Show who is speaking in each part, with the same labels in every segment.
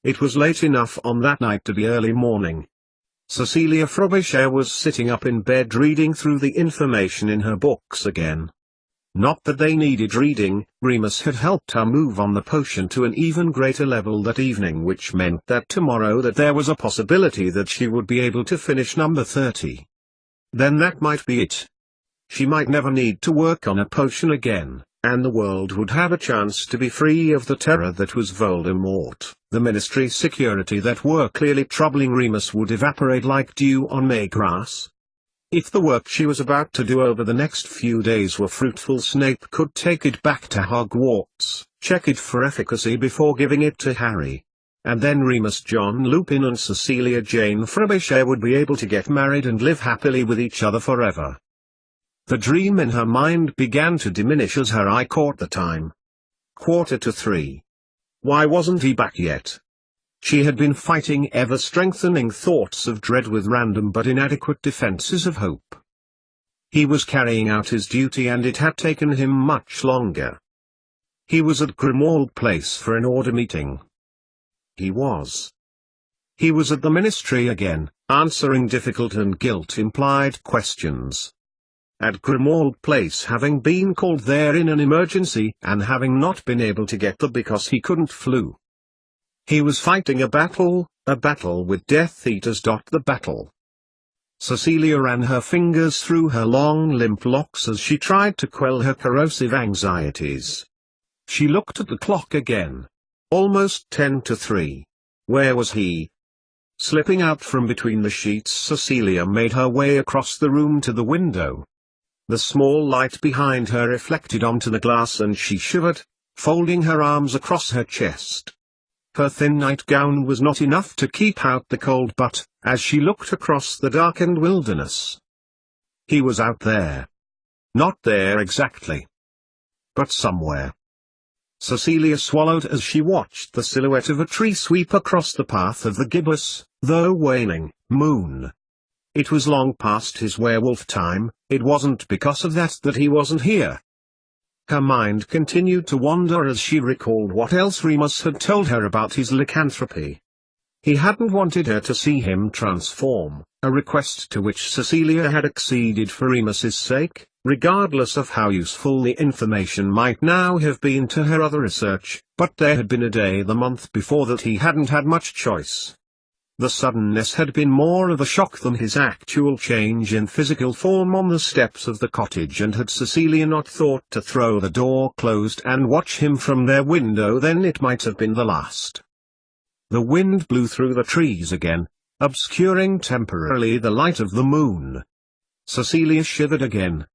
Speaker 1: It was late enough on that night to be early morning. Cecilia Frobisher was sitting up in bed reading through the information in her books again. Not that they needed reading, Remus had helped her move on the potion to an even greater level that evening, which meant that tomorrow that there was a possibility that she would be able to finish number 30. Then that might be it. She might never need to work on a potion again, and the world would have a chance to be free of the terror that was Voldemort. The Ministry security that were clearly troubling Remus would evaporate like dew on May grass. If the work she was about to do over the next few days were fruitful, Snape could take it back to Hogwarts, check it for efficacy before giving it to Harry. And then Remus John Lupin and Cecilia Jane Frobisher would be able to get married and live happily with each other forever. The dream in her mind began to diminish as her eye caught the time. 2:45. Why wasn't he back yet? She had been fighting ever-strengthening thoughts of dread with random but inadequate defenses of hope. He was carrying out his duty, and it had taken him much longer. He was at Grimmauld Place for an order meeting. He was at the Ministry again, answering difficult and guilt-implied questions. At Grimmauld Place, having been called there in an emergency, and having not been able to get there because he couldn't flew. He was fighting a battle with Death Eaters. The battle. Cecilia ran her fingers through her long limp locks as she tried to quell her corrosive anxieties. She looked at the clock again. Almost 2:50. Where was he? Slipping out from between the sheets, Cecilia made her way across the room to the window. The small light behind her reflected onto the glass, and she shivered, folding her arms across her chest. Her thin nightgown was not enough to keep out the cold, but, as she looked across the darkened wilderness, he was out there. Not there exactly, but somewhere. Cecilia swallowed as she watched the silhouette of a tree sweep across the path of the gibbous, though waning, moon. It was long past his werewolf time. It wasn't because of that he wasn't here. Her mind continued to wander as she recalled what else Remus had told her about his lycanthropy. He hadn't wanted her to see him transform, a request to which Cecilia had acceded for Remus's sake, regardless of how useful the information might now have been to her other research. But there had been a day the month before that he hadn't had much choice. The suddenness had been more of a shock than his actual change in physical form on the steps of the cottage, and had Cecilia not thought to throw the door closed and watch him from their window, then it might have been the last. The wind blew through the trees again, obscuring temporarily the light of the moon. Cecilia shivered again.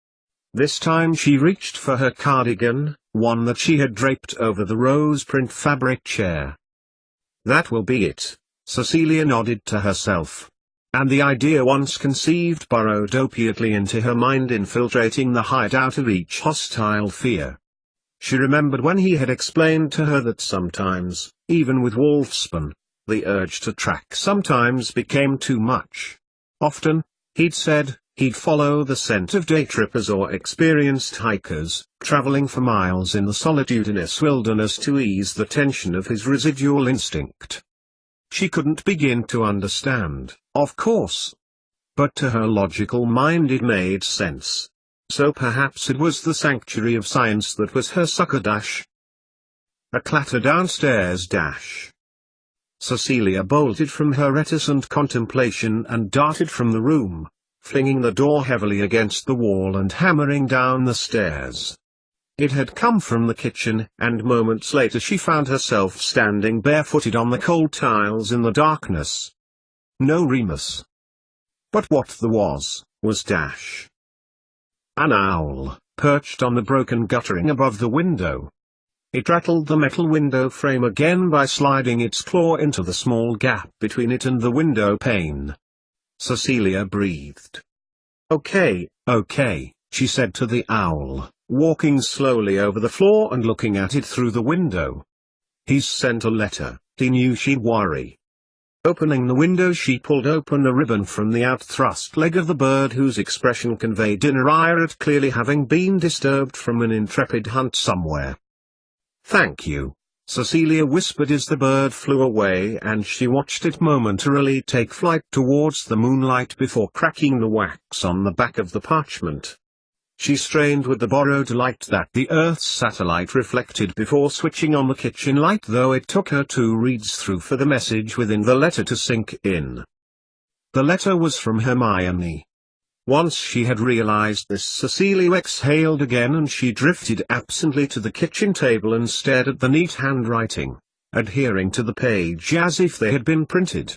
Speaker 1: This time she reached for her cardigan, one that she had draped over the rose-print fabric chair. That will be it, Cecilia nodded to herself. And the idea once conceived burrowed opiately into her mind, infiltrating the hideout of each hostile fear. She remembered when he had explained to her that sometimes, even with Wolfsbane, the urge to track sometimes became too much. Often, he'd said, he'd follow the scent of day trippers or experienced hikers, traveling for miles in the solitudinous wilderness to ease the tension of his residual instinct. She couldn't begin to understand, of course. But to her logical mind it made sense. So perhaps it was the sanctuary of science that was her succor. A clatter downstairs. Cecilia bolted from her reticent contemplation and darted from the room, flinging the door heavily against the wall and hammering down the stairs. It had come from the kitchen, and moments later she found herself standing barefooted on the cold tiles in the darkness. No Remus. But what there was an owl, perched on the broken guttering above the window. It rattled the metal window frame again by sliding its claw into the small gap between it and the window pane. Cecilia breathed. Okay, she said to the owl, walking slowly over the floor and looking at it through the window. He's sent a letter, he knew she'd worry. Opening the window, she pulled open a ribbon from the outthrust leg of the bird, whose expression conveyed inner ire at clearly having been disturbed from an intrepid hunt somewhere. Thank you, Cecilia whispered as the bird flew away, and she watched it momentarily take flight towards the moonlight before cracking the wax on the back of the parchment. She strained with the borrowed light that the Earth's satellite reflected before switching on the kitchen light, though it took her 2 reads through for the message within the letter to sink in. The letter was from Hermione. Once she had realized this, Cecilia exhaled again, and she drifted absently to the kitchen table and stared at the neat handwriting, adhering to the page as if they had been printed.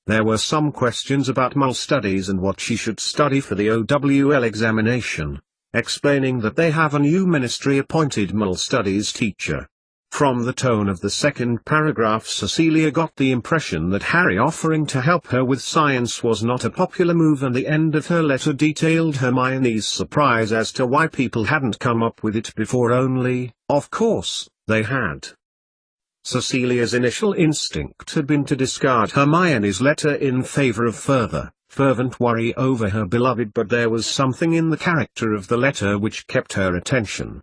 Speaker 1: There were some questions about Mul studies and what she should study for the OWL examination, explaining that they have a new ministry-appointed Mul studies teacher. From the tone of the second paragraph, Cecilia got the impression that Harry offering to help her with science was not a popular move, and the end of her letter detailed Hermione's surprise as to why people hadn't come up with it before, only, of course, they had. Cecilia's initial instinct had been to discard Hermione's letter in favor of further, fervent worry over her beloved, but there was something in the character of the letter which kept her attention.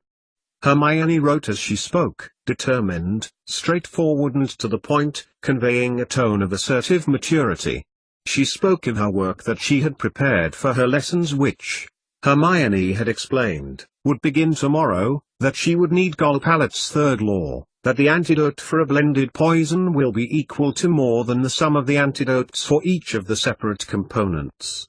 Speaker 1: Hermione wrote as she spoke, determined, straightforward and to the point, conveying a tone of assertive maturity. She spoke in her work that she had prepared for her lessons which, Hermione had explained, would begin tomorrow, that she would need Golpalet's third law, that the antidote for a blended poison will be equal to more than the sum of the antidotes for each of the separate components.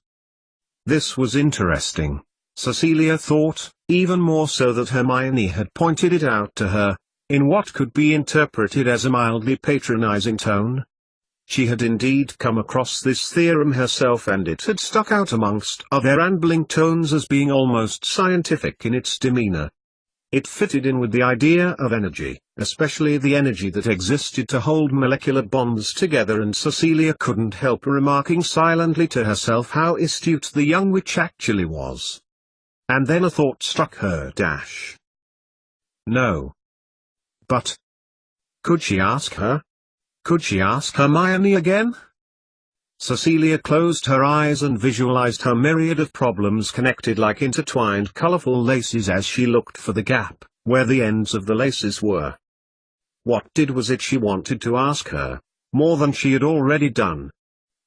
Speaker 1: This was interesting, Cecilia thought, even more so that Hermione had pointed it out to her, in what could be interpreted as a mildly patronizing tone. She had indeed come across this theorem herself, and it had stuck out amongst other rambling tones as being almost scientific in its demeanor. It fitted in with the idea of energy, especially the energy that existed to hold molecular bonds together, and Cecilia couldn't help remarking silently to herself how astute the young witch actually was. And then a thought struck her. No. But could she ask her? Could she ask Hermione again? Cecilia closed her eyes and visualized her myriad of problems connected like intertwined colorful laces as she looked for the gap, where the ends of the laces were. What was it she wanted to ask her, more than she had already done?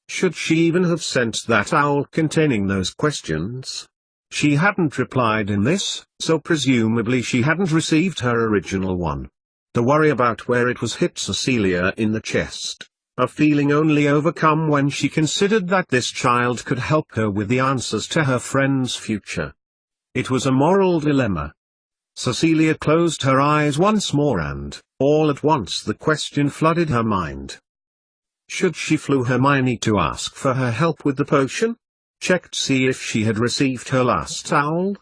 Speaker 1: Should she even have sent that owl containing those questions? She hadn't replied in this, so presumably she hadn't received her original one. The worry about where it was hit Cecilia in the chest, a feeling only overcome when she considered that this child could help her with the answers to her friend's future. It was a moral dilemma. Cecilia closed her eyes once more, and, all at once, the question flooded her mind. Should she flew Hermione to ask for her help with the potion? Checked see if she had received her last owl?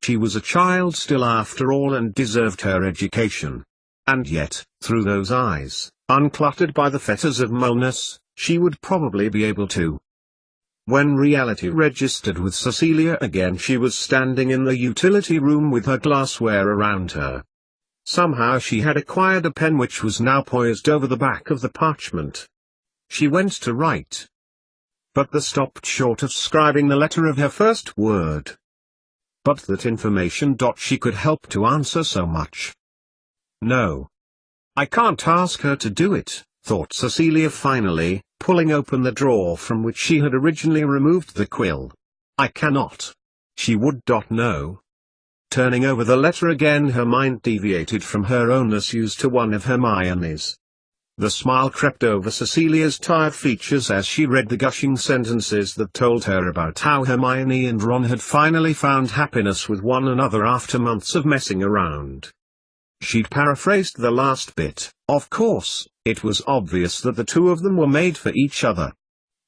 Speaker 1: She was a child still after all and deserved her education. And yet, through those eyes, uncluttered by the fetters of Mulness, she would probably be able to. When reality registered with Cecilia again, she was standing in the utility room with her glassware around her. Somehow she had acquired a pen which was now poised over the back of the parchment. She went to write, but stopped short of scribing the letter of her first word. But that information. She could help to answer so much. No. I can't ask her to do it, thought Cecilia finally, pulling open the drawer from which she had originally removed the quill. I cannot. She would know. Turning over the letter again, her mind deviated from her own issues to one of Hermione's. The smile crept over Cecilia's tired features as she read the gushing sentences that told her about how Hermione and Ron had finally found happiness with one another after months of messing around. She'd paraphrased the last bit. Of course, it was obvious that the two of them were made for each other.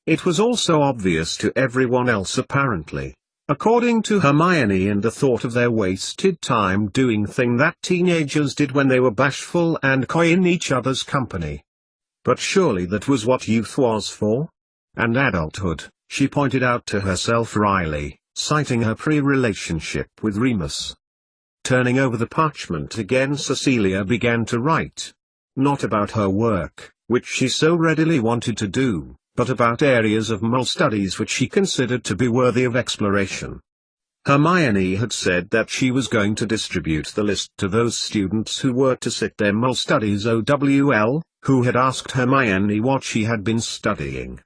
Speaker 1: It was also obvious to everyone else apparently, according to Hermione, and the thought of their wasted time doing thing that teenagers did when they were bashful and coy in each other's company. But surely that was what youth was for? And adulthood, she pointed out to herself wryly, citing her pre-relationship with Remus. Turning over the parchment again, Cecilia began to write. Not about her work, which she so readily wanted to do, but about areas of Mul studies which she considered to be worthy of exploration. Hermione had said that she was going to distribute the list to those students who were to sit their mole studies OWL, who had asked Hermione what she had been studying.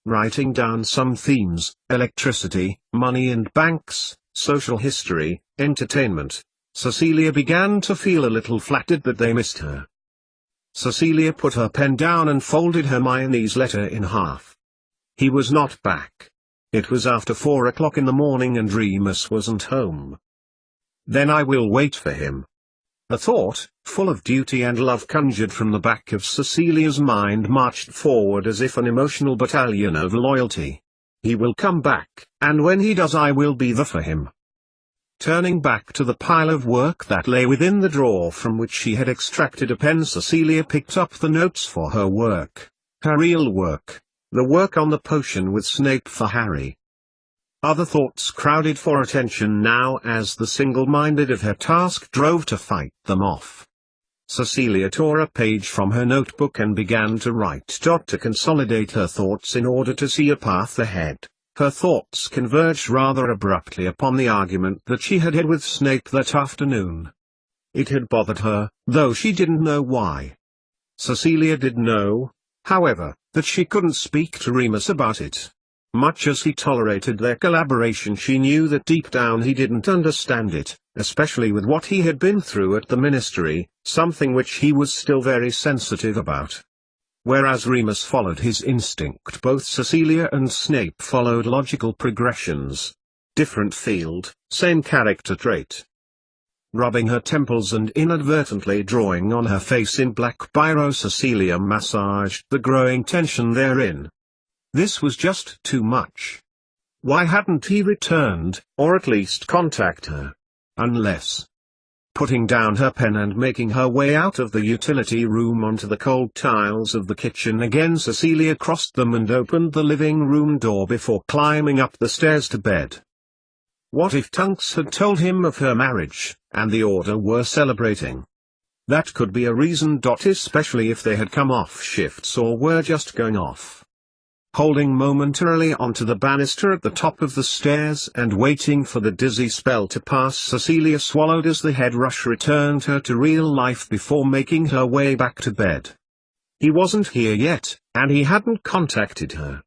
Speaker 1: Writing down some themes: electricity, money and banks, social history, entertainment, Cecilia began to feel a little flattered that they missed her. Cecilia put her pen down and folded Hermione's letter in half. He was not back. It was after 4 o'clock in the morning and Remus wasn't home. Then I will wait for him. A thought, full of duty and love, conjured from the back of Cecilia's mind marched forward as if an emotional battalion of loyalty. He will come back, and when he does I will be there for him. Turning back to the pile of work that lay within the drawer from which she had extracted a pen, Cecilia picked up the notes for her work. Her real work. The work on the potion with Snape for Harry. Other thoughts crowded for attention now as the single-minded of her task drove to fight them off. Cecilia tore a page from her notebook and began to write. To consolidate her thoughts in order to see a path ahead, her thoughts converged rather abruptly upon the argument that she had had with Snape that afternoon. It had bothered her, though she didn't know why. Cecilia did know, however, that she couldn't speak to Remus about it. Much as he tolerated their collaboration, she knew that deep down he didn't understand it, especially with what he had been through at the Ministry, something which he was still very sensitive about. Whereas Remus followed his instinct, both Cecilia and Snape followed logical progressions. Different field, same character trait. Rubbing her temples and inadvertently drawing on her face in black biro, Cecilia massaged the growing tension therein. This was just too much. Why hadn't he returned, or at least contact her? Unless... Putting down her pen and making her way out of the utility room onto the cold tiles of the kitchen again, Cecilia crossed them and opened the living room door before climbing up the stairs to bed. What if Tonks had told him of her marriage, and the Order were celebrating? That could be a reason. Especially if they had come off shifts or were just going off. Holding momentarily onto the banister at the top of the stairs and waiting for the dizzy spell to pass, Cecilia swallowed as the head rush returned her to real life before making her way back to bed. He wasn't here yet, and he hadn't contacted her.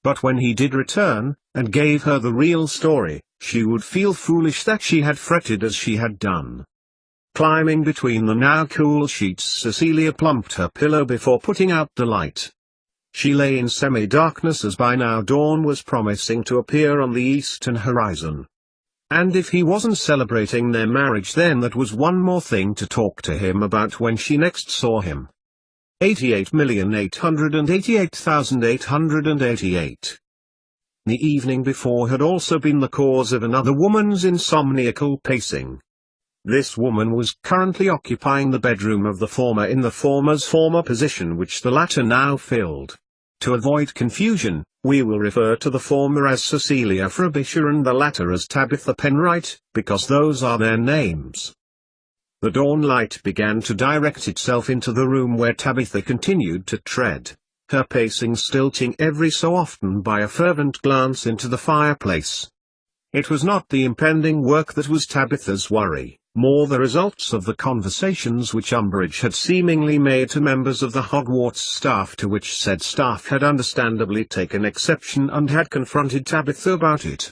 Speaker 1: But when he did return, and gave her the real story, she would feel foolish that she had fretted as she had done. Climbing between the now cool sheets, Cecilia plumped her pillow before putting out the light. She lay in semi-darkness as by now dawn was promising to appear on the eastern horizon. And if he wasn't celebrating their marriage, then that was one more thing to talk to him about when she next saw him. 88,888,888. The evening before had also been the cause of another woman's insomniacal pacing. This woman was currently occupying the bedroom of the former in the former's former position, which the latter now filled. To avoid confusion, we will refer to the former as Cecilia Frobisher and the latter as Tabitha Penwright, because those are their names. The dawn light began to direct itself into the room where Tabitha continued to tread, her pacing stilting every so often by a fervent glance into the fireplace. It was not the impending work that was Tabitha's worry, more the results of the conversations which Umbridge had seemingly made to members of the Hogwarts staff, to which said staff had understandably taken exception and had confronted Tabitha about it.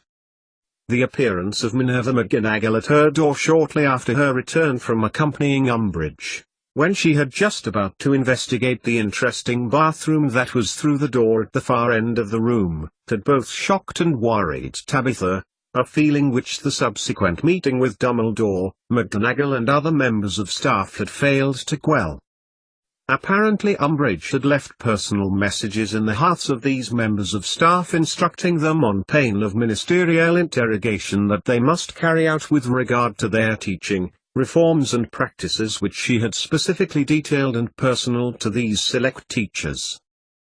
Speaker 1: The appearance of Minerva McGonagall at her door shortly after her return from accompanying Umbridge, when she had just about to investigate the interesting bathroom that was through the door at the far end of the room, had both shocked and worried Tabitha, a feeling which the subsequent meeting with Dumbledore, McGonagall and other members of staff had failed to quell. Apparently Umbridge had left personal messages in the hearts of these members of staff instructing them on pain of ministerial interrogation that they must carry out with regard to their teaching, reforms and practices which she had specifically detailed and personal to these select teachers.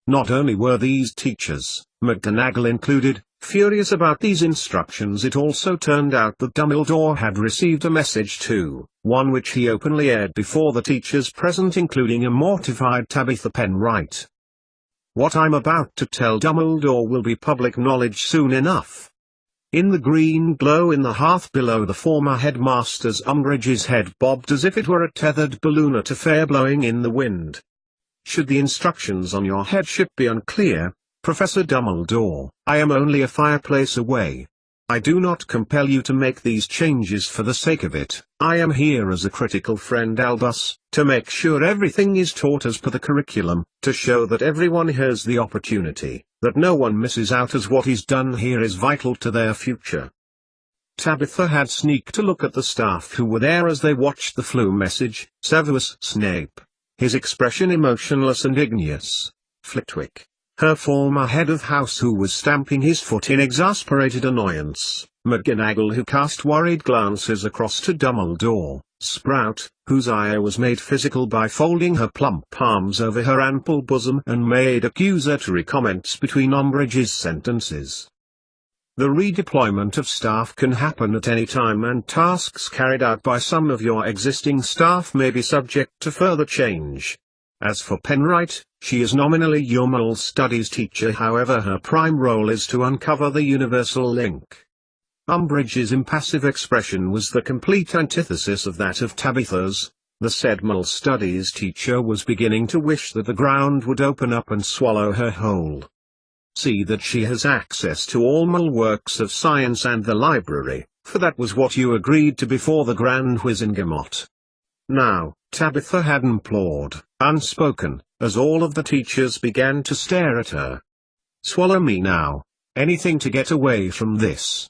Speaker 1: Not only were these teachers, McGonagall included, furious about these instructions, it also turned out that Dumbledore had received a message too, one which he openly aired before the teachers present, including a mortified Tabitha Penwright. What I'm about to tell Dumbledore will be public knowledge soon enough. In the green glow in the hearth below the former headmaster's Umbridge's head bobbed as if it were a tethered balloon at a fair blowing in the wind. Should the instructions on your headship be unclear, Professor Dumbledore, I am only a fireplace away. I do not compel you to make these changes for the sake of it. I am here as a critical friend, Albus, to make sure everything is taught as per the curriculum, to show that everyone has the opportunity, that no one misses out, as what is done here is vital to their future. Tabitha had sneaked a look at the staff who were there as they watched the flu message. Severus Snape, his expression emotionless and igneous. Flitwick, her former head of house, who was stamping his foot in exasperated annoyance. McGonagall, who cast worried glances across to Dumbledore. Sprout, whose ire was made physical by folding her plump palms over her ample bosom and made accusatory comments between Umbridge's sentences. The redeployment of staff can happen at any time, and tasks carried out by some of your existing staff may be subject to further change. As for Penright, she is nominally your moral studies teacher, however her prime role is to uncover the universal link. Umbridge's impassive expression was the complete antithesis of that of Tabitha's. The said moral studies teacher was beginning to wish that the ground would open up and swallow her whole. See that she has access to all moral works of science and the library, for that was what you agreed to before the Grand Wizengamot. Now, Tabitha had implored, unspoken, as all of the teachers began to stare at her. Swallow me now. Anything to get away from this.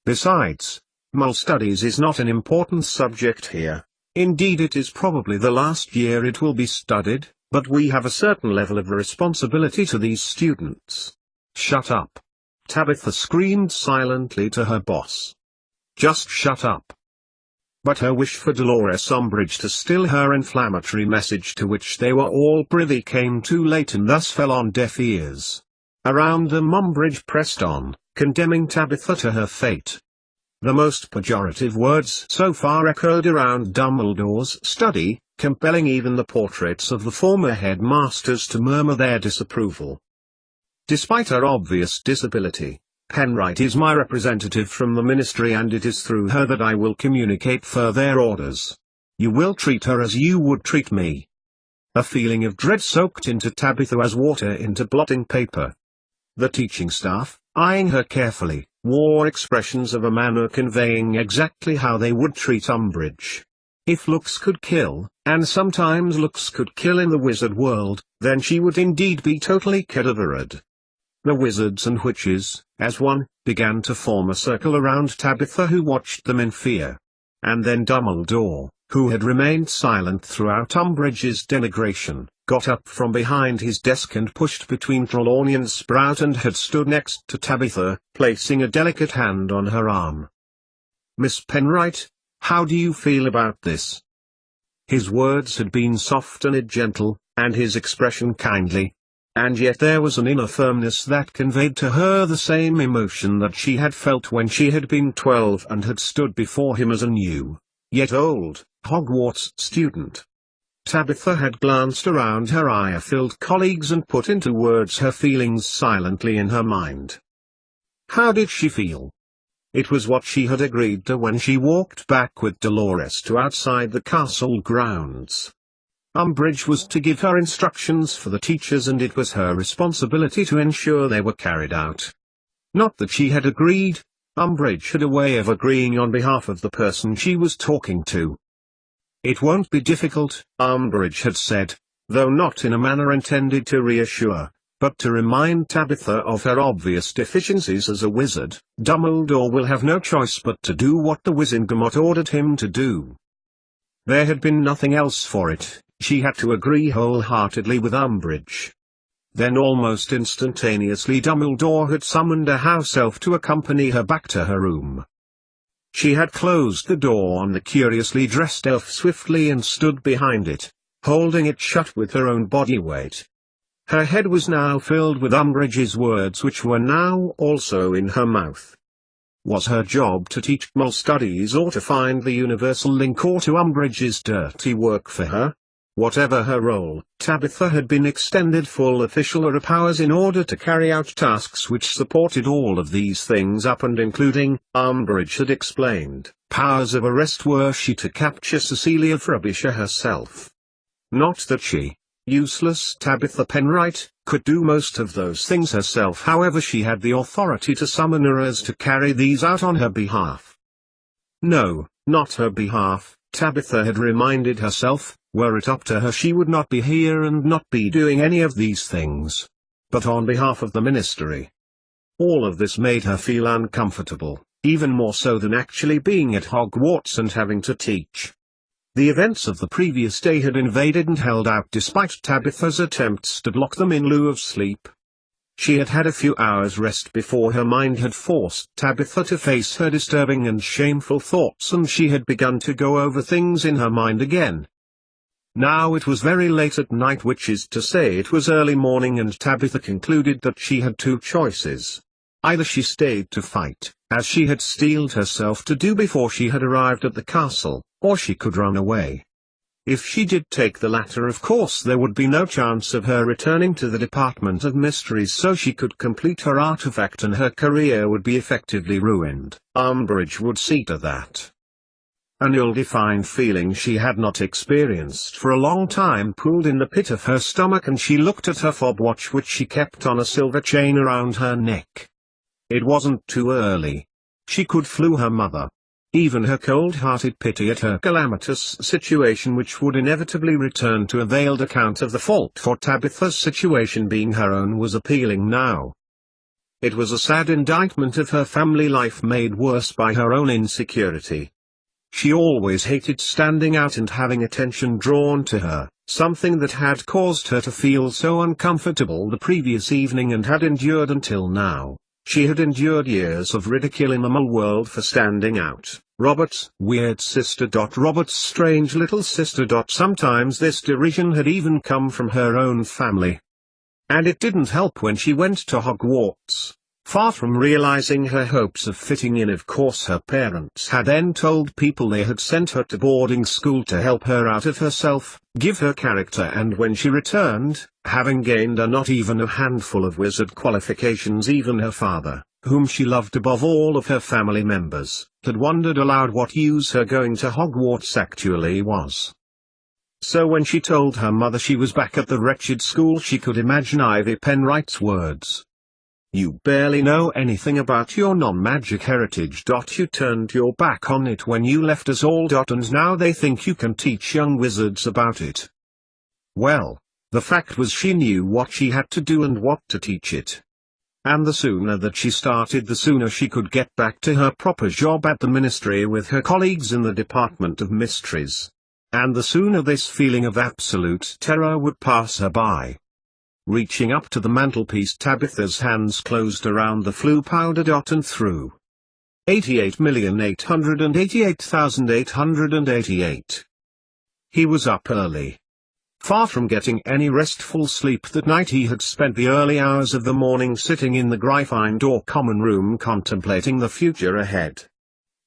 Speaker 1: Besides, moral studies is not an important subject here. Indeed, it is probably the last year it will be studied, but we have a certain level of responsibility to these students. Shut up. Tabitha screamed silently to her boss. Just shut up. But her wish for Dolores Umbridge to still her inflammatory message, to which they were all privy, came too late and thus fell on deaf ears. Around them Umbridge pressed on, condemning Tabitha to her fate. The most pejorative words so far echoed around Dumbledore's study, compelling even the portraits of the former headmasters to murmur their disapproval. Despite her obvious disability, Penright is my representative from the Ministry, and it is through her that I will communicate further orders. You will treat her as you would treat me. A feeling of dread soaked into Tabitha as water into blotting paper. The teaching staff, eyeing her carefully, wore expressions of a manner conveying exactly how they would treat Umbridge. If looks could kill, and sometimes looks could kill in the wizard world, then she would indeed be totally cadaverad. The wizards and witches, as one, began to form a circle around Tabitha, who watched them in fear. And then Dumbledore, who had remained silent throughout Umbridge's denigration, got up from behind his desk and pushed between Trelawney and Sprout and had stood next to Tabitha, placing a delicate hand on her arm. "Miss Penright, how do you feel about this?" His words had been soft and gentle, and his expression kindly. And yet there was an inner firmness that conveyed to her the same emotion that she had felt when she had been 12 and had stood before him as a new, yet old, Hogwarts student. Tabitha had glanced around her ire-filled colleagues and put into words her feelings silently in her mind. How did she feel? It was what she had agreed to when she walked back with Dolores to outside the castle grounds. Umbridge was to give her instructions for the teachers, and it was her responsibility to ensure they were carried out. Not that she had agreed. Umbridge had a way of agreeing on behalf of the person she was talking to. "It won't be difficult," Umbridge had said, though not in a manner intended to reassure, but to remind Tabitha of her obvious deficiencies as a wizard. "Dumbledore will have no choice but to do what the Wizengamot ordered him to do." There had been nothing else for it. She had to agree wholeheartedly with Umbridge. Then almost instantaneously Dumbledore had summoned a house elf to accompany her back to her room. She had closed the door on the curiously dressed elf swiftly and stood behind it, holding it shut with her own body weight. Her head was now filled with Umbridge's words, which were now also in her mouth. Was her job to teach moral studies, or to find the universal link, or to Umbridge's dirty work for her? Whatever her role, Tabitha had been extended full official powers in order to carry out tasks which supported all of these things up and including, Umbridge had explained, powers of arrest were she to capture Cecilia Frobisher herself. Not that she, useless Tabitha Penright, could do most of those things herself, however she had the authority to summon her as to carry these out on her behalf. No, not her behalf, Tabitha had reminded herself. Were it up to her she would not be here and not be doing any of these things. But on behalf of the ministry. All of this made her feel uncomfortable, even more so than actually being at Hogwarts and having to teach. The events of the previous day had invaded and held out despite Tabitha's attempts to block them in lieu of sleep. She had had a few hours rest before her mind had forced Tabitha to face her disturbing and shameful thoughts, and she had begun to go over things in her mind again. Now it was very late at night, which is to say it was early morning, and Tabitha concluded that she had two choices. Either she stayed to fight, as she had steeled herself to do before she had arrived at the castle, or she could run away. If she did take the latter, of course there would be no chance of her returning to the Department of Mysteries, so she could complete her artifact and her career would be effectively ruined. Umbridge would see to that. An ill-defined feeling she had not experienced for a long time pooled in the pit of her stomach, and she looked at her fob watch, which she kept on a silver chain around her neck. It wasn't too early. She could fool her mother. Even her cold-hearted pity at her calamitous situation, which would inevitably return to a veiled account of the fault for Tabitha's situation being her own, was appealing now. It was a sad indictment of her family life made worse by her own insecurity. She always hated standing out and having attention drawn to her, something that had caused her to feel so uncomfortable the previous evening and had endured until now. She had endured years of ridicule in the Muggle world for standing out. Robert's weird sister. Robert's strange little sister. Sometimes this derision had even come from her own family. And it didn't help when she went to Hogwarts. Far from realizing her hopes of fitting in, of course her parents had then told people they had sent her to boarding school to help her out of herself, give her character, and when she returned, having gained not even a handful of wizard qualifications, even her father, whom she loved above all of her family members, had wondered aloud what use her going to Hogwarts actually was. So when she told her mother she was back at the wretched school, she could imagine Ivy Penright's words. "You barely know anything about your non-magic heritage. You turned your back on it when you left us all. And now they think you can teach young wizards about it." Well, the fact was she knew what she had to do and what to teach it. And the sooner that she started, the sooner she could get back to her proper job at the Ministry with her colleagues in the Department of Mysteries. And the sooner this feeling of absolute terror would pass her by. Reaching up to the mantelpiece, Tabitha's hands closed around the Floo powder. And through 88,888,888. He was up early. Far from getting any restful sleep that night, he had spent the early hours of the morning sitting in the Gryffindor common room contemplating the future ahead.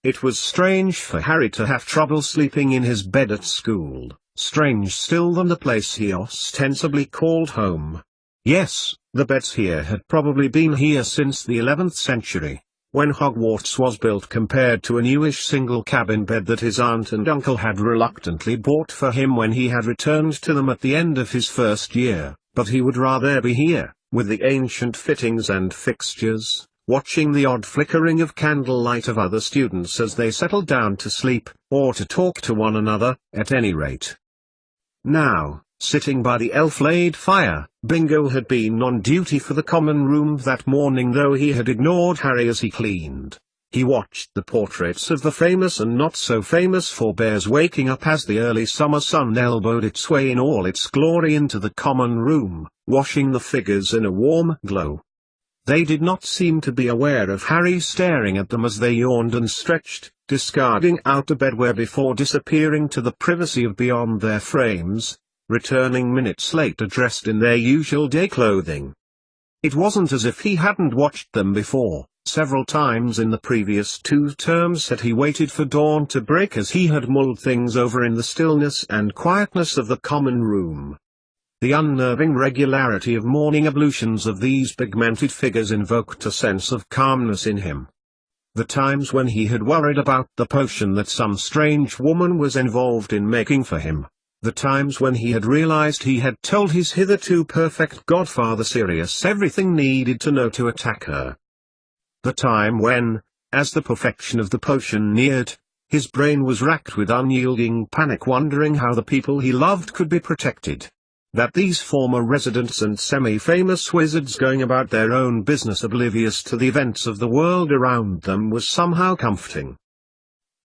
Speaker 1: It was strange for Harry to have trouble sleeping in his bed at school, strange still than the place he ostensibly called home. Yes, the beds here had probably been here since the 11th century, when Hogwarts was built, compared to a newish single-cabin bed that his aunt and uncle had reluctantly bought for him when he had returned to them at the end of his first year. But he would rather be here, with the ancient fittings and fixtures, watching the odd flickering of candlelight of other students as they settled down to sleep, or to talk to one another, at any rate. Now, sitting by the elf-laid fire, Bingo had been on duty for the common room that morning, though he had ignored Harry as he cleaned. He watched the portraits of the famous and not-so-famous forebears waking up as the early summer sun elbowed its way in all its glory into the common room, washing the figures in a warm glow. They did not seem to be aware of Harry staring at them as they yawned and stretched, discarding out of bed where before disappearing to the privacy of beyond their frames, returning minutes later dressed in their usual day clothing. It wasn't as if he hadn't watched them before. Several times in the previous 2 terms had he waited for dawn to break as he had mulled things over in the stillness and quietness of the common room. The unnerving regularity of morning ablutions of these pigmented figures invoked a sense of calmness in him. The times when he had worried about the potion that some strange woman was involved in making for him. The times when he had realized he had told his hitherto perfect godfather Sirius everything needed to know to attack her. The time when, as the perfection of the potion neared, his brain was racked with unyielding panic wondering how the people he loved could be protected. That these former residents and semi-famous wizards going about their own business oblivious to the events of the world around them was somehow comforting.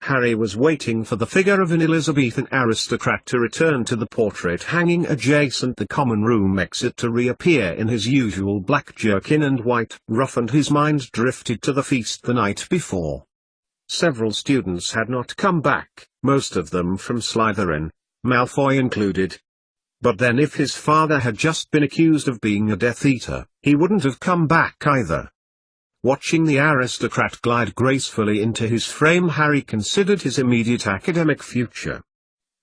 Speaker 1: Harry was waiting for the figure of an Elizabethan aristocrat to return to the portrait hanging adjacent the common room exit to reappear in his usual black jerkin and white ruff, and his mind drifted to the feast the night before. Several students had not come back, most of them from Slytherin, Malfoy included. But then if his father had just been accused of being a Death Eater, he wouldn't have come back either. Watching the aristocrat glide gracefully into his frame, Harry considered his immediate academic future.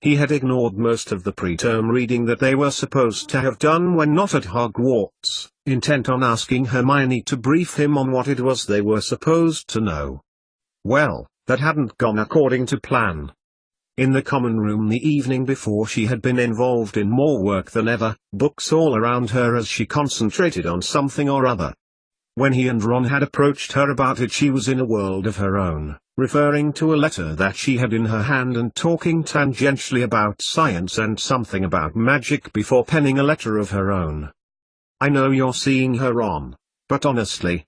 Speaker 1: He had ignored most of the preterm reading that they were supposed to have done when not at Hogwarts, intent on asking Hermione to brief him on what it was they were supposed to know. Well, that hadn't gone according to plan. In the common room the evening before she had been involved in more work than ever, books all around her as she concentrated on something or other. When he and Ron had approached her about it, she was in a world of her own, referring to a letter that she had in her hand and talking tangentially about science and something about magic before penning a letter of her own. "I know you're seeing her, Ron, but honestly,"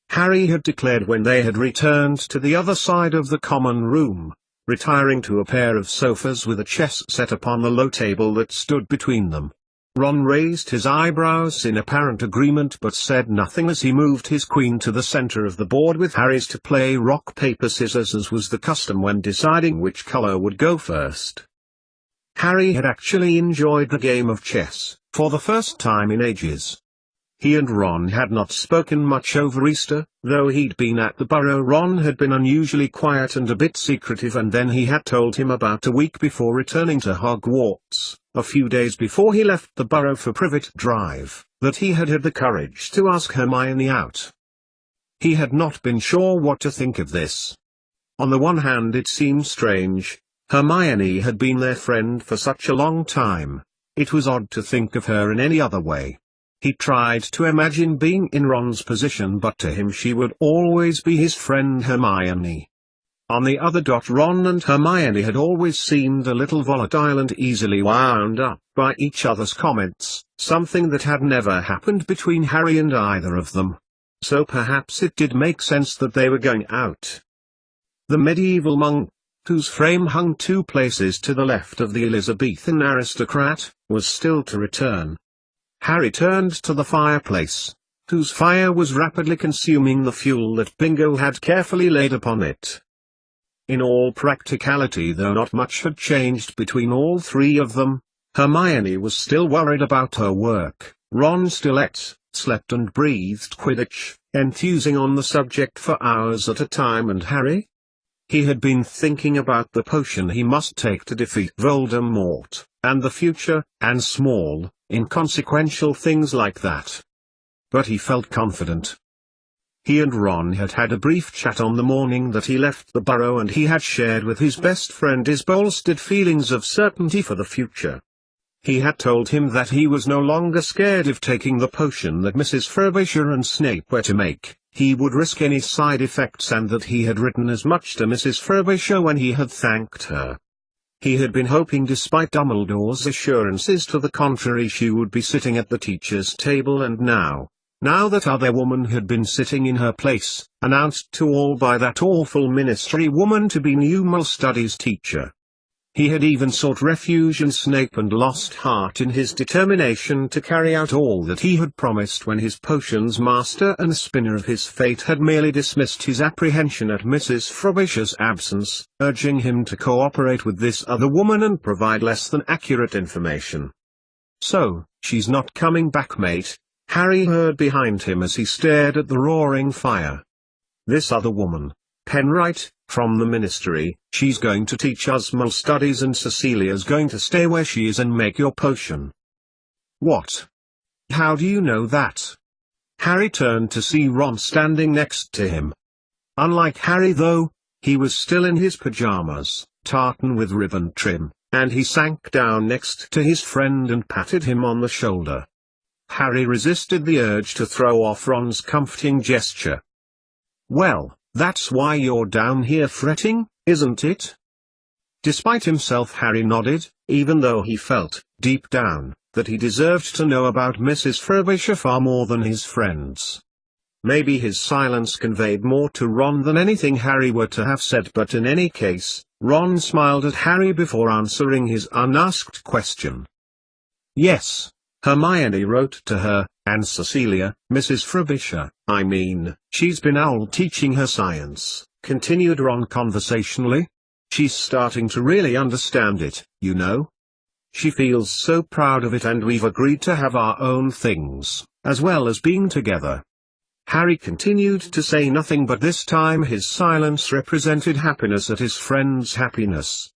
Speaker 1: Harry had declared when they had returned to the other side of the common room, retiring to a pair of sofas with a chess set upon the low table that stood between them. Ron raised his eyebrows in apparent agreement but said nothing as he moved his queen to the center of the board with Harry's to play rock paper scissors as was the custom when deciding which color would go first. Harry had actually enjoyed the game of chess, for the first time in ages. He and Ron had not spoken much over Easter, though he'd been at the Burrow. Ron had been unusually quiet and a bit secretive, and then he had told him about a week before returning to Hogwarts, a few days before he left the Burrow for Privet Drive, that he had had the courage to ask Hermione out. He had not been sure what to think of this. On the one hand it seemed strange, Hermione had been their friend for such a long time. It was odd to think of her in any other way. He tried to imagine being in Ron's position, but to him she would always be his friend Hermione. On the other, Ron and Hermione had always seemed a little volatile and easily wound up by each other's comments, something that had never happened between Harry and either of them. So perhaps it did make sense that they were going out. The medieval monk, whose frame hung 2 places to the left of the Elizabethan aristocrat, was still to return. Harry turned to the fireplace, whose fire was rapidly consuming the fuel that Bingo had carefully laid upon it. In all practicality, though not much had changed between all 3 of them, Hermione was still worried about her work, Ron still ate, slept and breathed Quidditch, enthusing on the subject for hours at a time, and Harry? He had been thinking about the potion he must take to defeat Voldemort, and the future, and small, inconsequential things like that. But he felt confident. He and Ron had had a brief chat on the morning that he left the Burrow, and he had shared with his best friend his bolstered feelings of certainty for the future. He had told him that he was no longer scared of taking the potion that Mrs. Frobisher and Snape were to make. He would risk any side effects, and that he had written as much to Mrs. Frobisher when he had thanked her. He had been hoping, despite Dumbledore's assurances to the contrary, she would be sitting at the teacher's table, and now that other woman had been sitting in her place, announced to all by that awful ministry woman to be Numal Studies teacher. He had even sought refuge in Snape and lost heart in his determination to carry out all that he had promised when his potions master and spinner of his fate had merely dismissed his apprehension at Mrs. Frobisher's absence, urging him to cooperate with this other woman and provide less than accurate information. "So, she's not coming back, mate?" Harry heard behind him as he stared at the roaring fire. "This other woman, Penwright, from the Ministry, she's going to teach us Mole studies, and Cecilia's going to stay where she is and make your potion." "What? How do you know that?" Harry turned to see Ron standing next to him. Unlike Harry though, he was still in his pajamas, tartan with ribbon trim, and he sank down next to his friend and patted him on the shoulder. Harry resisted the urge to throw off Ron's comforting gesture. "Well, that's why you're down here fretting, isn't it?" Despite himself, Harry nodded, even though he felt, deep down, that he deserved to know about Mrs. Frobisher far more than his friends. Maybe his silence conveyed more to Ron than anything Harry were to have said, but in any case, Ron smiled at Harry before answering his unasked question. "Yes, Hermione wrote to her, and Cecilia, Mrs. Frobisher, I mean, she's been teaching her science," continued Ron conversationally. "She's starting to really understand it, you know. She feels so proud of it, and we've agreed to have our own things, as well as being together." Harry continued to say nothing, but this time his silence represented happiness at his friend's happiness.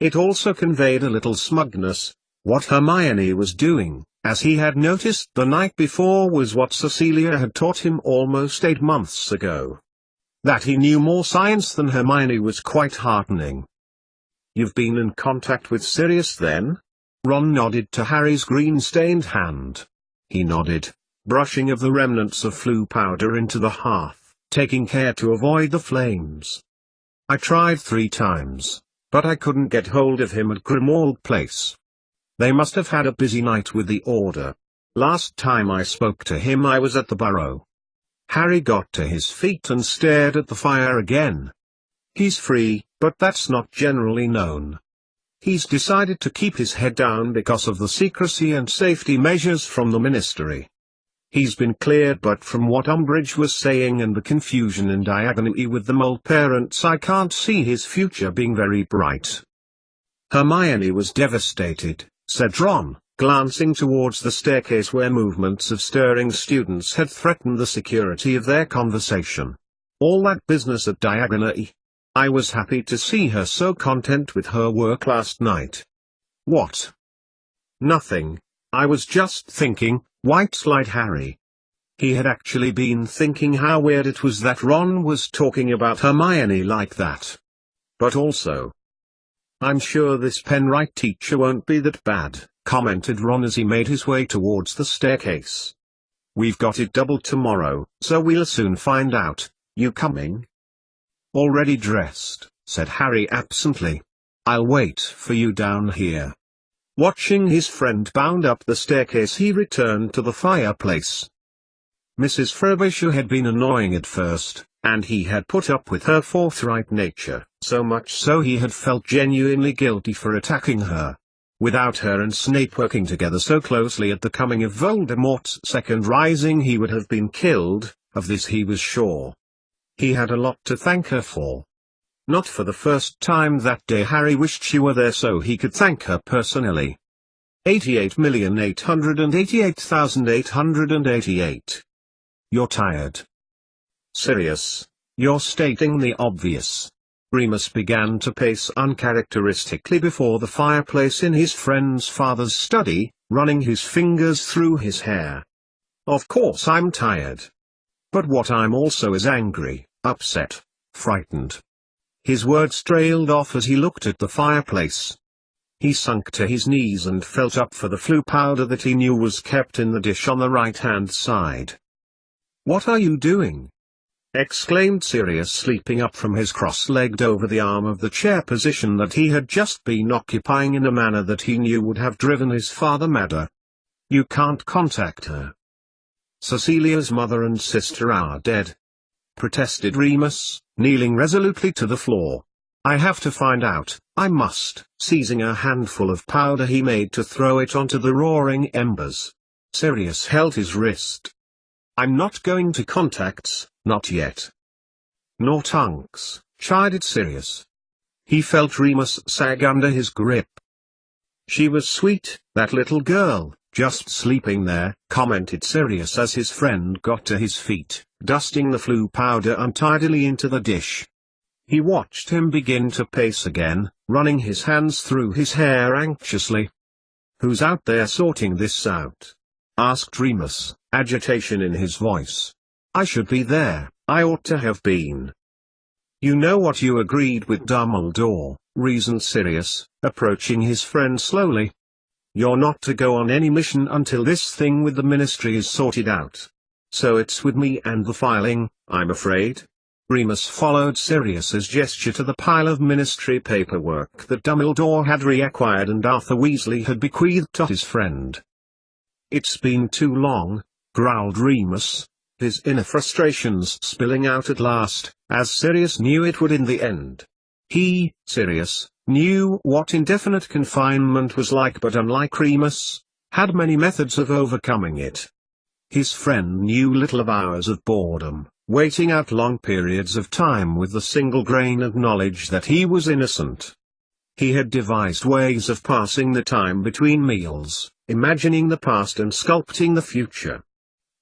Speaker 1: It also conveyed a little smugness. What Hermione was doing, as he had noticed the night before, was what Cecilia had taught him almost 8 months ago. That he knew more science than Hermione was quite heartening. "You've been in contact with Sirius then?" Ron nodded to Harry's green-stained hand. He nodded, brushing of the remnants of Floo powder into the hearth, taking care to avoid the flames. "I tried 3 times, but I couldn't get hold of him at Grimmauld Place. They must have had a busy night with the Order. Last time I spoke to him I was at the Burrow." Harry got to his feet and stared at the fire again. "He's free, but that's not generally known. He's decided to keep his head down because of the secrecy and safety measures from the Ministry. He's been cleared, but from what Umbridge was saying and the confusion in Diagon with the Mole parents, I can't see his future being very bright." "Hermione was devastated," said Ron, glancing towards the staircase where movements of stirring students had threatened the security of their conversation. "All that business at Diagon. I was happy to see her so content with her work last night." "What?" "Nothing. I was just thinking," white-lied Harry. He had actually been thinking how weird it was that Ron was talking about Hermione like that. But also, "I'm sure this Penwright teacher won't be that bad," commented Ron as he made his way towards the staircase. "We've got it double tomorrow, so we'll soon find out. You coming?" "Already dressed," said Harry absently. "I'll wait for you down here." Watching his friend bound up the staircase, he returned to the fireplace. Mrs. Frobisher had been annoying at first, and he had put up with her forthright nature, so much so he had felt genuinely guilty for attacking her. Without her and Snape working together so closely at the coming of Voldemort's second rising, he would have been killed, of this he was sure. He had a lot to thank her for. Not for the first time that day Harry wished she were there so he could thank her personally. 88,888,888. "You're tired." "Sirius, you're stating the obvious." Remus began to pace uncharacteristically before the fireplace in his friend's father's study, running his fingers through his hair. "Of course I'm tired. But what I'm also is angry, upset, frightened." His words trailed off as he looked at the fireplace. He sunk to his knees and felt up for the Floo powder that he knew was kept in the dish on the right-hand side. "What are you doing?" exclaimed Sirius, leaping up from his cross-legged over the arm of the chair position that he had just been occupying in a manner that he knew would have driven his father madder. "You can't contact her. Cecilia's mother and sister are dead," protested Remus, kneeling resolutely to the floor. "I have to find out, I must." Seizing a handful of powder he made to throw it onto the roaring embers. Sirius held his wrist. "I'm not going to contacts, not yet." "Nor Tonks," chided Sirius. He felt Remus sag under his grip. "She was sweet, that little girl," Just sleeping there, commented Sirius as his friend got to his feet, dusting the flu powder untidily into the dish. He watched him begin to pace again, running his hands through his hair anxiously. "Who's out there sorting this out?" asked Remus, agitation in his voice. "I should be there, I ought to have been." "You know what you agreed with Dumbledore," reasoned Sirius, approaching his friend slowly. "You're not to go on any mission until this thing with the Ministry is sorted out. So it's with me and the filing, I'm afraid." Remus followed Sirius's gesture to the pile of Ministry paperwork that Dumbledore had reacquired and Arthur Weasley had bequeathed to his friend. "It's been too long," growled Remus, his inner frustrations spilling out at last, as Sirius knew it would in the end. He, Sirius, knew what indefinite confinement was like, but unlike Remus, had many methods of overcoming it. His friend knew little of hours of boredom, waiting out long periods of time with the single grain of knowledge that he was innocent. He had devised ways of passing the time between meals, imagining the past and sculpting the future.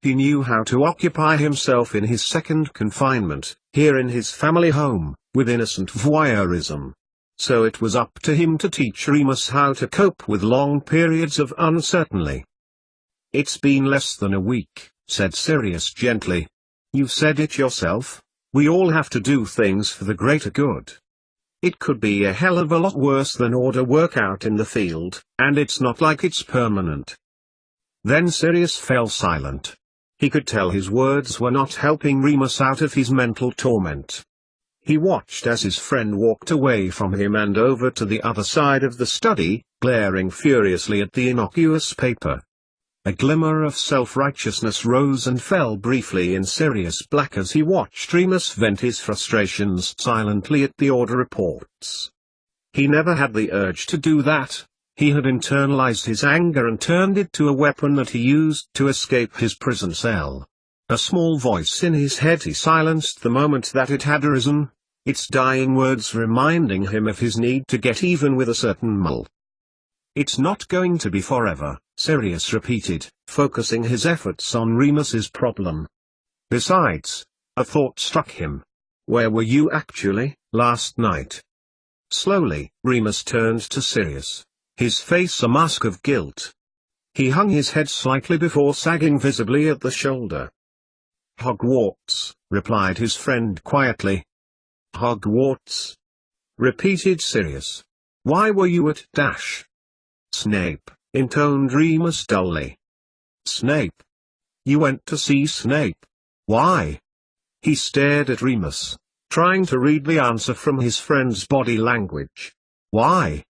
Speaker 1: He knew how to occupy himself in his second confinement, here in his family home, with innocent voyeurism. So it was up to him to teach Remus how to cope with long periods of uncertainty. "It's been less than a week," said Sirius gently. "You've said it yourself, we all have to do things for the greater good. It could be a hell of a lot worse than order work out in the field, and it's not like it's permanent." Then Sirius fell silent. He could tell his words were not helping Remus out of his mental torment. He watched as his friend walked away from him and over to the other side of the study, glaring furiously at the innocuous paper. A glimmer of self-righteousness rose and fell briefly in Sirius Black as he watched Remus vent his frustrations silently at the order reports. He never had the urge to do that. He had internalized his anger and turned it to a weapon that he used to escape his prison cell. A small voice in his head he silenced the moment that it had arisen, its dying words reminding him of his need to get even with a certain mole. "It's not going to be forever," Sirius repeated, focusing his efforts on Remus's problem. "Besides," a thought struck him. "Where were you actually, last night?" Slowly, Remus turned to Sirius, his face a mask of guilt. He hung his head slightly before sagging visibly at the shoulder. "Hogwarts," replied his friend quietly. "Hogwarts?" repeated Sirius. "Why were you at Dash?" "Snape," intoned Remus dully. "Snape? You went to see Snape? Why?" He stared at Remus, trying to read the answer from his friend's body language. "Why?"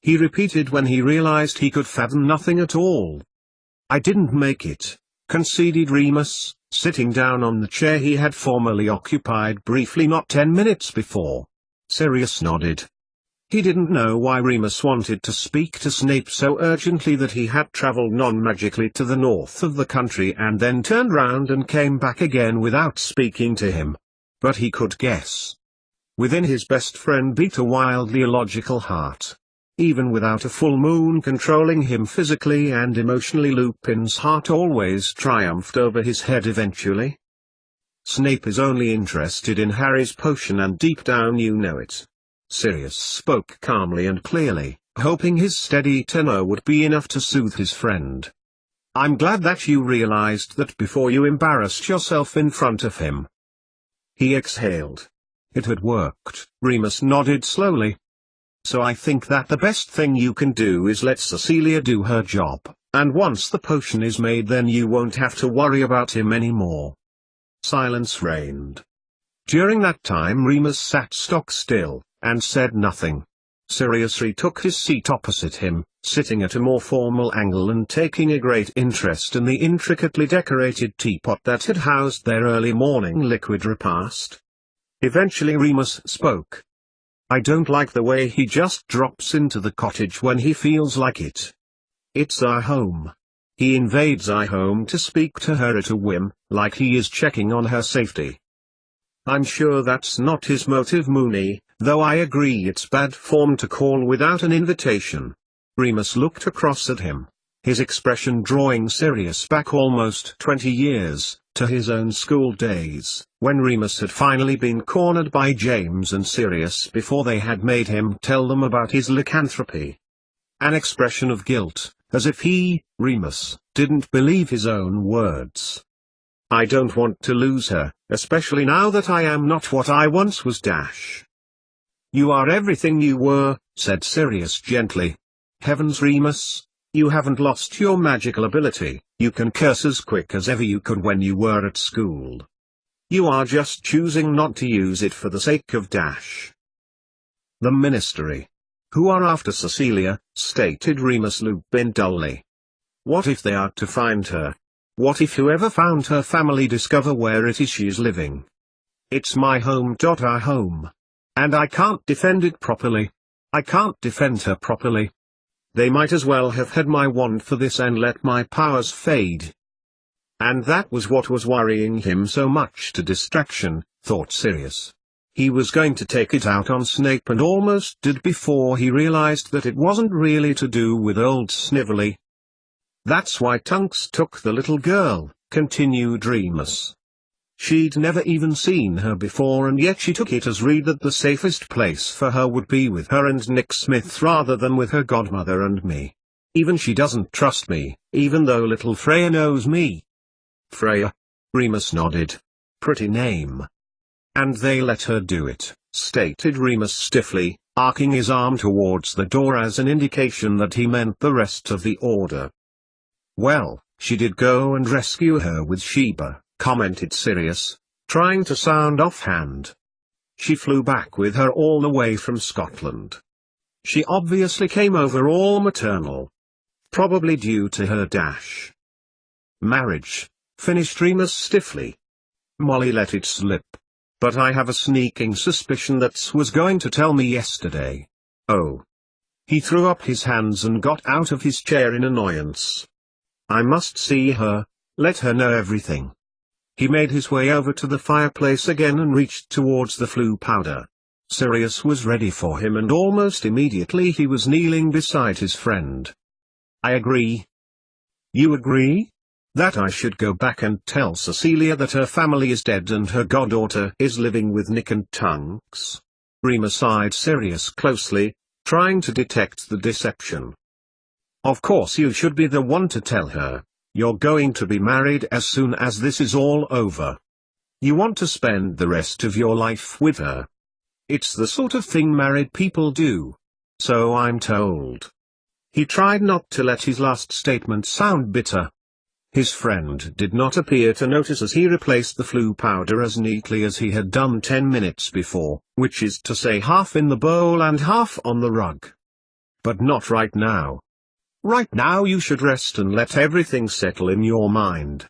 Speaker 1: he repeated when he realized he could fathom nothing at all. "I didn't make it," conceded Remus, sitting down on the chair he had formerly occupied briefly not 10 minutes before. Sirius nodded. He didn't know why Remus wanted to speak to Snape so urgently that he had traveled non-magically to the north of the country and then turned round and came back again without speaking to him. But he could guess. Within his best friend beat a wildly illogical heart. Even without a full moon controlling him physically and emotionally, Lupin's heart always triumphed over his head eventually. "Snape is only interested in Harry's potion, and deep down you know it." Sirius spoke calmly and clearly, hoping his steady tenor would be enough to soothe his friend. "I'm glad that you realized that before you embarrassed yourself in front of him." He exhaled. "It had worked," Remus nodded slowly. "So I think that the best thing you can do is let Cecilia do her job, and once the potion is made then you won't have to worry about him anymore." Silence reigned. During that time Remus sat stock still, and said nothing. Sirius retook his seat opposite him, sitting at a more formal angle and taking a great interest in the intricately decorated teapot that had housed their early morning liquid repast. Eventually Remus spoke. "I don't like the way he just drops into the cottage when he feels like it. It's our home. He invades our home to speak to her at a whim, like he is checking on her safety. I'm sure that's not his motive, Moony, though I agree it's bad form to call without an invitation." Remus looked across at him. his expression drawing Sirius back almost 20 years, to his own school days, when Remus had finally been cornered by James and Sirius before they had made him tell them about his lycanthropy. An expression of guilt, as if he, Remus, didn't believe his own words. I don't want to lose her, especially now that I am not what I once was. You are everything you were, said Sirius gently. Heavens, Remus, you haven't lost your magical ability, you can curse as quick as ever you could when you were at school. You are just choosing not to use it for the sake of The Ministry. Who are after Cecilia, stated Remus Lupin dully. What if they are to find her? What if whoever found her family discover where it is she's living? It's my home. Our home. And I can't defend it properly. I can't defend her properly. They might as well have had my wand for this and let my powers fade. And that was what was worrying him so much to distraction, thought Sirius. He was going to take it out on Snape and almost did before he realized that it wasn't really to do with old Snively. That's why Tunks took the little girl, continued Remus. She'd never even seen her before and yet she took it as read that the safest place for her would be with her and Nick Smith rather than with her godmother and me. Even she doesn't trust me, even though little Freya knows me. Freya? Remus nodded. Pretty name. And they let her do it, stated Remus stiffly, arcing his arm towards the door as an indication that he meant the rest of the order. Well, she did go and rescue her with Sheba, commented Sirius, trying to sound offhand. She flew back with her all the way from Scotland. She obviously came over all maternal. Probably due to her marriage, finished Remus stiffly. Molly let it slip. But I have a sneaking suspicion that was going to tell me yesterday. Oh. He threw up his hands and got out of his chair in annoyance. I must see her, let her know everything. He made his way over to the fireplace again and reached towards the Floo powder. Sirius was ready for him and almost immediately he was kneeling beside his friend. I agree. You agree? That I should go back and tell Cecilia that her family is dead and her goddaughter is living with Nick and Tunks? Remus eyed Sirius closely, trying to detect the deception. Of course you should be the one to tell her. You're going to be married as soon as this is all over. You want to spend the rest of your life with her. It's the sort of thing married people do. So I'm told. He tried not to let his last statement sound bitter. His friend did not appear to notice as he replaced the Floo powder as neatly as he had done 10 minutes before, which is to say half in the bowl and half on the rug. But not right now. Right now you should rest and let everything settle in your mind.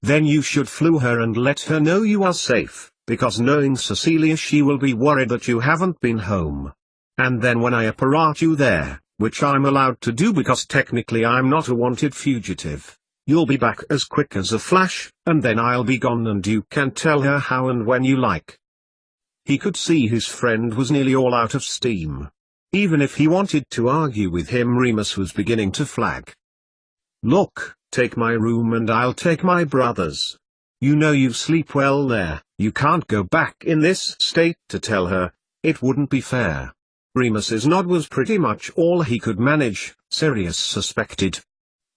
Speaker 1: Then you should Floo her and let her know you are safe, because knowing Cecilia she will be worried that you haven't been home. And then when I apparat you there, which I'm allowed to do because technically I'm not a wanted fugitive, you'll be back as quick as a flash, and then I'll be gone and you can tell her how and when you like. He could see his friend was nearly all out of steam. Even if he wanted to argue with him, Remus was beginning to flag. Look, take my room and I'll take my brother's. You know you sleep well there, you can't go back in this state to tell her. It wouldn't be fair. Remus's nod was pretty much all he could manage, Sirius suspected.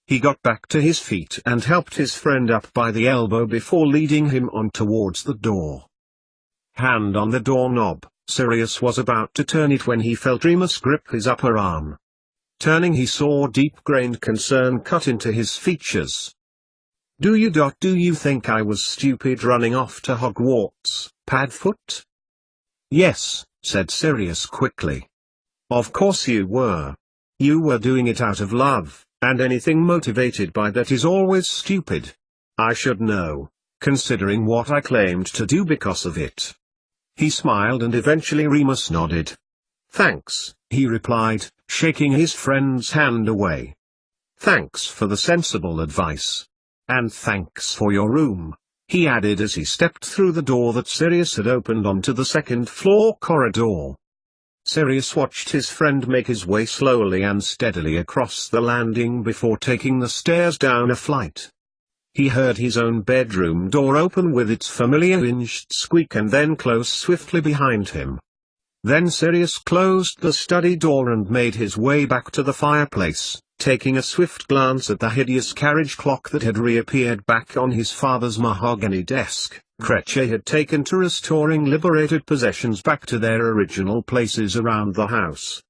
Speaker 1: He got back to his feet and helped his friend up by the elbow before leading him on towards the door. Hand on the doorknob, Sirius was about to turn it when he felt Remus grip his upper arm. Turning he saw deep-grained concern cut into his features. Do you think I was stupid running off to Hogwarts, Padfoot? Yes, said Sirius quickly. Of course you were. You were doing it out of love, and anything motivated by that is always stupid. I should know, considering what I claimed to do because of it. He smiled and eventually Remus nodded. Thanks, he replied, shaking his friend's hand away. Thanks for the sensible advice. And thanks for your room, he added as he stepped through the door that Sirius had opened onto the second-floor corridor. Sirius watched his friend make his way slowly and steadily across the landing before taking the stairs down a flight. He heard his own bedroom door open with its familiar hinged squeak and then close swiftly behind him. Then Sirius closed the study door and made his way back to the fireplace, taking a swift glance at the hideous carriage clock that had reappeared back on his father's mahogany desk. Kreche had taken to restoring liberated possessions back to their original places around the house.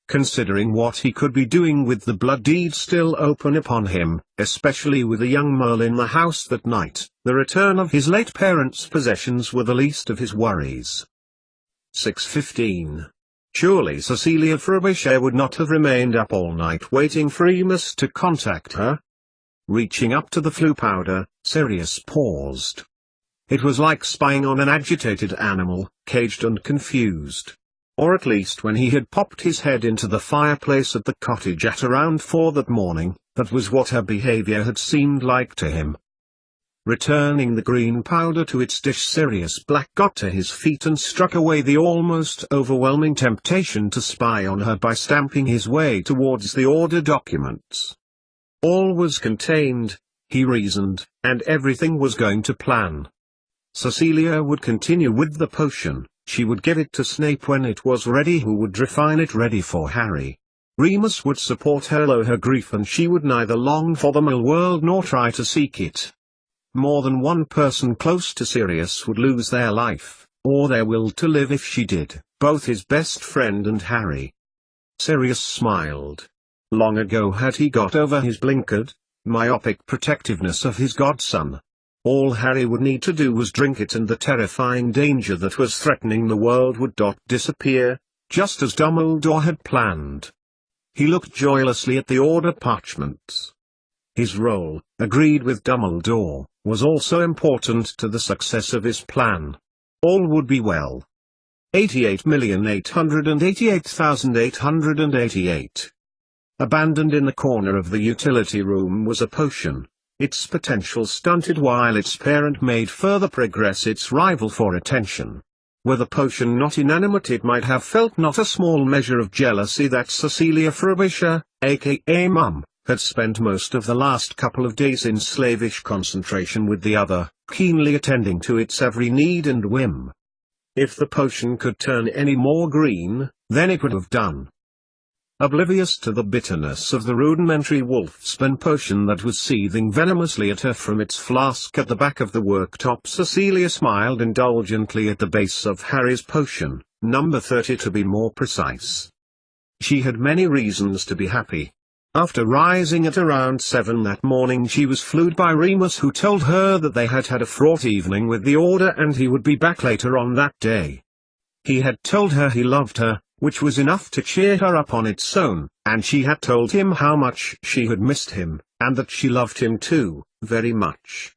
Speaker 1: Considering what he could be doing with the blood deed still open upon him, especially with a young mole in the house that night, the return of his late parents' possessions were the least of his worries. 6:15. Surely Cecilia Frobisher would not have remained up all night waiting for Remus to contact her. Reaching up to the flue powder, Sirius paused. It was like spying on an agitated animal, caged and confused. Or at least when he had popped his head into the fireplace at the cottage at around 4 that morning, that was what her behavior had seemed like to him. Returning the green powder to its dish, Sirius Black got to his feet and struck away the almost overwhelming temptation to spy on her by stamping his way towards the order documents. All was contained, he reasoned, and everything was going to plan. Cecilia would continue with the potion, she would give it to Snape when it was ready, who would refine it ready for Harry. Remus would support her through her grief, and she would neither long for the mole world nor try to seek it. More than one person close to Sirius would lose their life, or their will to live if she did, both his best friend and Harry. Sirius smiled. Long ago had he got over his blinkered, myopic protectiveness of his godson. All Harry would need to do was drink it and the terrifying danger that was threatening the world would disappear, just as Dumbledore had planned. He looked joyously at the order parchments. His role, agreed with Dumbledore, was also important to the success of his plan. All would be well. 88,888,888. Abandoned in the corner of the utility room was a potion. Its potential stunted while its parent made further progress, its rival for attention. Were the potion not inanimate, it might have felt not a small measure of jealousy that Cecilia Frobisher, aka Mum, had spent most of the last couple of days in slavish concentration with the other, keenly attending to its every need and whim. If the potion could turn any more green, then it would have done. Oblivious to the bitterness of the rudimentary wolfsbane potion that was seething venomously at her from its flask at the back of the worktop, Cecilia smiled indulgently at the base of Harry's potion, number 30 to be more precise. She had many reasons to be happy. After rising at around 7 that morning, she was flued by Remus, who told her that they had had a fraught evening with the Order and he would be back later on that day. He had told her he loved her, which was enough to cheer her up on its own, and she had told him how much she had missed him, and that she loved him too, very much.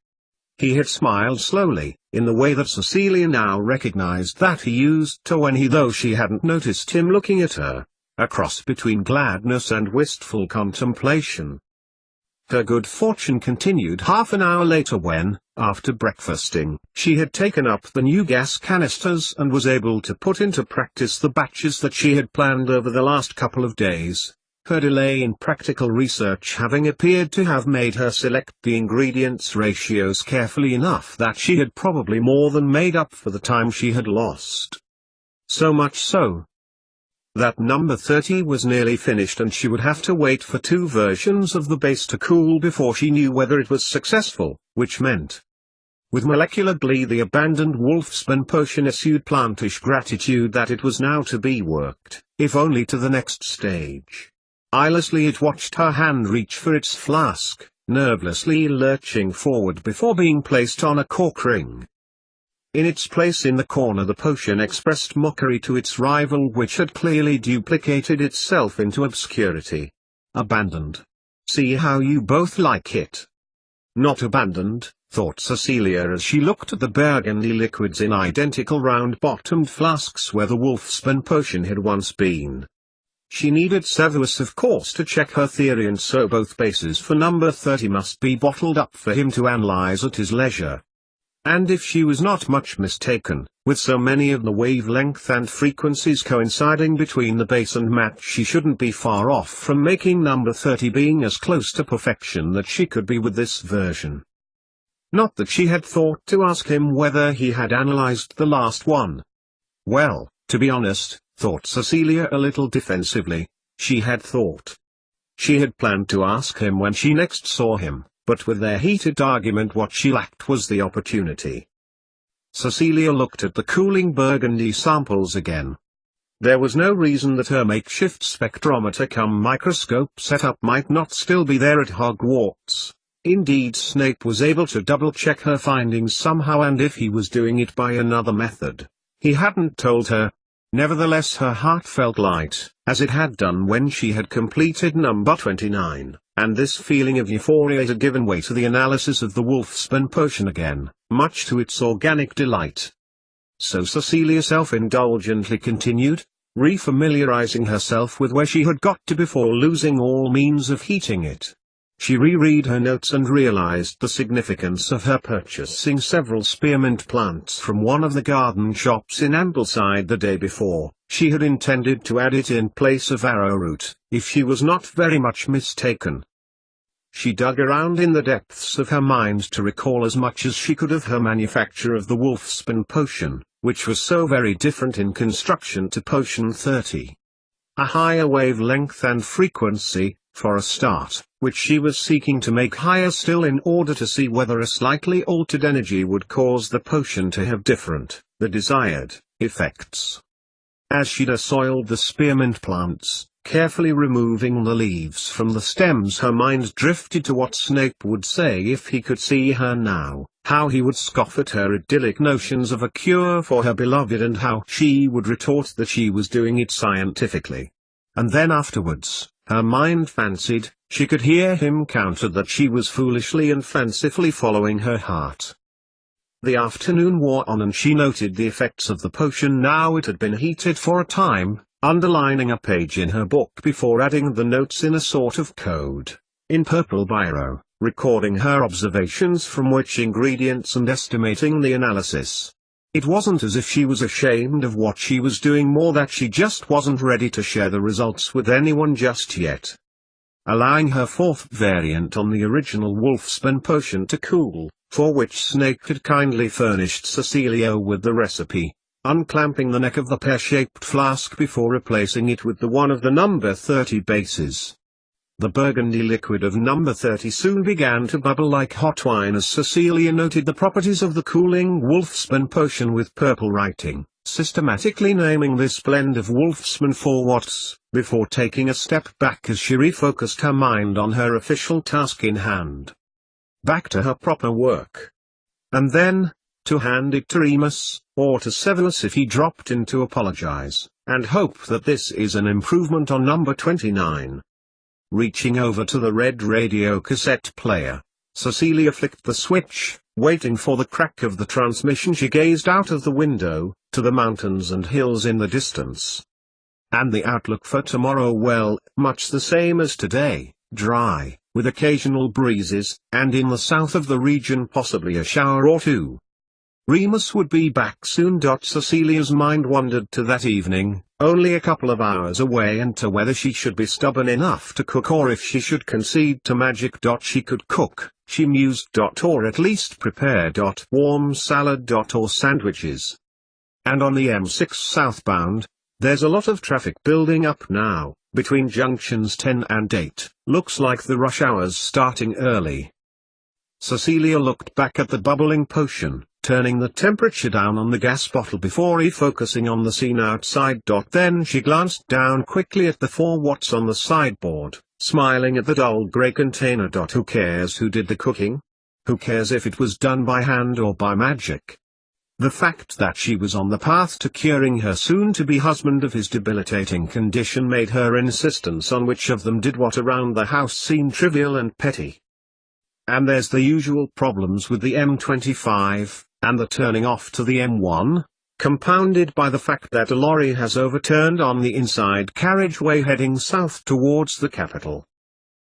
Speaker 1: He had smiled slowly, in the way that Cecilia now recognized that he used to when though she hadn't noticed him looking at her, a cross between gladness and wistful contemplation. Her good fortune continued half an hour later when, after breakfasting, she had taken up the new gas canisters and was able to put into practice the batches that she had planned over the last couple of days, her delay in practical research having appeared to have made her select the ingredients ratios carefully enough that she had probably more than made up for the time she had lost. So much so that number 30 was nearly finished, and she would have to wait for 2 versions of the base to cool before she knew whether it was successful, which meant, with molecular glee, the abandoned wolfsbane potion issued plantish gratitude that it was now to be worked, if only to the next stage. Eyelessly it watched her hand reach for its flask, nervously lurching forward before being placed on a cork ring. In its place in the corner, the potion expressed mockery to its rival, which had clearly duplicated itself into obscurity. Abandoned. See how you both like it. Not abandoned, thought Cecilia as she looked at the burgundy liquids in identical round-bottomed flasks where the wolfsbane potion had once been. She needed Severus, of course, to check her theory, and so both bases for number 30 must be bottled up for him to analyze at his leisure. And if she was not much mistaken, with so many of the wavelength and frequencies coinciding between the base and match, she shouldn't be far off from making number 30 being as close to perfection that she could be with this version. Not that she had thought to ask him whether he had analyzed the last one. Well, to be honest, thought Cecilia a little defensively, she had thought. She had planned to ask him when she next saw him, but with their heated argument what she lacked was the opportunity. Cecilia looked at the cooling burgundy samples again. There was no reason that her makeshift spectrometer cum microscope setup might not still be there at Hogwarts. Indeed, Snape was able to double-check her findings somehow, and if he was doing it by another method, he hadn't told her. Nevertheless, her heart felt light, as it had done when she had completed number 29, and this feeling of euphoria had given way to the analysis of the Wolfsbane potion again, much to its organic delight. So Cecilia self-indulgently continued, refamiliarizing herself with where she had got to before losing all means of heating it. She reread her notes and realized the significance of her purchasing several spearmint plants from one of the garden shops in Ambleside the day before. She had intended to add it in place of arrowroot, if she was not very much mistaken. She dug around in the depths of her mind to recall as much as she could of her manufacture of the Wolfsbane potion, which was so very different in construction to potion 30. A higher wavelength and frequency, for a start, which she was seeking to make higher still in order to see whether a slightly altered energy would cause the potion to have the desired, effects. As she dessoiled the spearmint plants, carefully removing the leaves from the stems, her mind drifted to what Snape would say if he could see her now, how he would scoff at her idyllic notions of a cure for her beloved, and how she would retort that she was doing it scientifically. And then afterwards, her mind fancied, she could hear him counter that she was foolishly and fancifully following her heart. The afternoon wore on and she noted the effects of the potion now it had been heated for a time, underlining a page in her book before adding the notes in a sort of code, in purple biro, recording her observations from which ingredients and estimating the analysis. It wasn't as if she was ashamed of what she was doing, more that she just wasn't ready to share the results with anyone just yet. Allowing her fourth variant on the original Wolfsbane potion to cool, for which Snape had kindly furnished Cecilia with the recipe, unclamping the neck of the pear-shaped flask before replacing it with the one of the number 30 bases. The burgundy liquid of number 30 soon began to bubble like hot wine as Cecilia noted the properties of the cooling Wolfsbane potion with purple writing, systematically naming this blend of Wolfsbane for Watts, before taking a step back as she refocused her mind on her official task in hand. Back to her proper work. And then, to hand it to Remus, or to Severus if he dropped in to apologize, and hope that this is an improvement on number 29. Reaching over to the red radio cassette player, Cecilia flicked the switch, waiting for the crack of the transmission. She gazed out of the window, to the mountains and hills in the distance. And the outlook for tomorrow, well, much the same as today, dry, with occasional breezes, and in the south of the region possibly a shower or two. Remus would be back soon. Cecilia's mind wandered to that evening, only a couple of hours away, and to whether she should be stubborn enough to cook or if she should concede to magic. She could cook, she mused. Or at least prepare. Warm salad. Or sandwiches. And on the M6 southbound, there's a lot of traffic building up now, between junctions 10 and 8, looks like the rush hour's starting early. Cecilia looked back at the bubbling potion, turning the temperature down on the gas bottle before refocusing on the scene outside. Then she glanced down quickly at the 4 watts on the sideboard, smiling at the dull grey container. Who cares who did the cooking? Who cares if it was done by hand or by magic? The fact that she was on the path to curing her soon-to-be husband of his debilitating condition made her insistence on which of them did what around the house seem trivial and petty. And there's the usual problems with the M25, and the turning off to the M1, compounded by the fact that a lorry has overturned on the inside carriageway heading south towards the capital.